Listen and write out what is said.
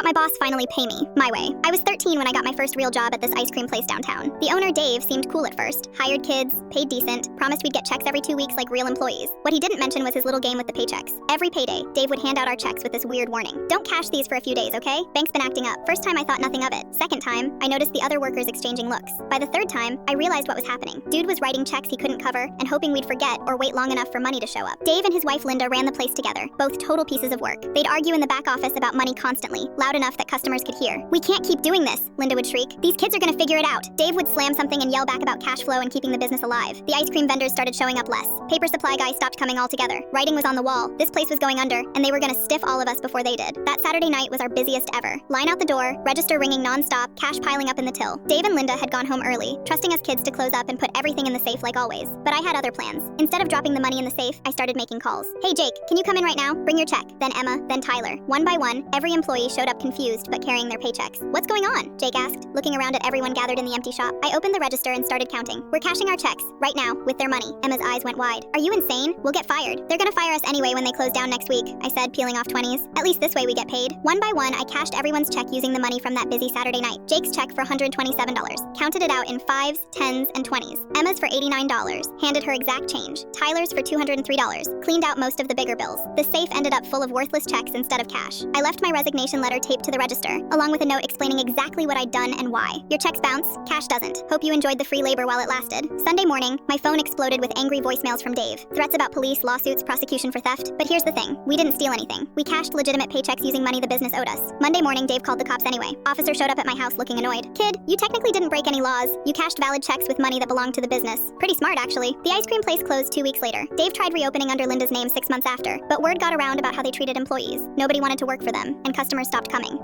Got my boss finally pay me, my way. I was 13 when I got my first real job at this ice cream place downtown. The owner, Dave, seemed cool at first. Hired kids, paid decent, promised we'd get checks every 2 weeks like real employees. What he didn't mention was his little game with the paychecks. Every payday, Dave would hand out our checks with this weird warning. Don't cash these for a few days, okay? Bank's been acting up. First time I thought nothing of it. Second time, I noticed the other workers exchanging looks. By the third time, I realized what was happening. Dude was writing checks he couldn't cover and hoping we'd forget or wait long enough for money to show up. Dave and his wife Linda ran the place together, both total pieces of work. They'd argue in the back office about money constantly, loud enough that customers could hear. "We can't keep doing this," Linda would shriek. "These kids are gonna figure it out." Dave would slam something and yell back about cash flow and keeping the business alive. The ice cream vendors started showing up less. Paper supply guys stopped coming altogether. Writing was on the wall. This place was going under, and they were gonna stiff all of us before they did. That Saturday night was our busiest ever. Line out the door, register ringing non-stop, cash piling up in the till. Dave and Linda had gone home early, trusting us kids to close up and put everything in the safe like always. But I had other plans. Instead of dropping the money in the safe, I started making calls. "Hey Jake, can you come in right now? Bring your check." Then Emma, then Tyler. One by one, every employee showed up confused but carrying their paychecks. "What's going on?" Jake asked, looking around at everyone gathered in the empty shop. I opened the register and started counting. "We're cashing our checks, right now, with their money." Emma's eyes went wide. "Are you insane? We'll get fired." "They're gonna fire us anyway when they close down next week," I said, peeling off 20s. "At least this way we get paid." One by one, I cashed everyone's check using the money from that busy Saturday night. Jake's check for $127. Counted it out in 5s, 10s, and 20s. Emma's for $89. Handed her exact change. Tyler's for $203. Cleaned out most of the bigger bills. The safe ended up full of worthless checks instead of cash. I left my resignation letter taped to the register, along with a note explaining exactly what I'd done and why. "Your checks bounce, cash doesn't. Hope you enjoyed the free labor while it lasted." Sunday morning, my phone exploded with angry voicemails from Dave. Threats about police, lawsuits, prosecution for theft. But here's the thing, we didn't steal anything. We cashed legitimate paychecks using money the business owed us. Monday morning, Dave called the cops anyway. Officer showed up at my house looking annoyed. "Kid, you technically didn't break any laws. You cashed valid checks with money that belonged to the business." Pretty smart, actually. The ice cream place closed 2 weeks later. Dave tried reopening under Linda's name 6 months after, but word got around about how they treated employees. Nobody wanted to work for them, and customers stopped coming.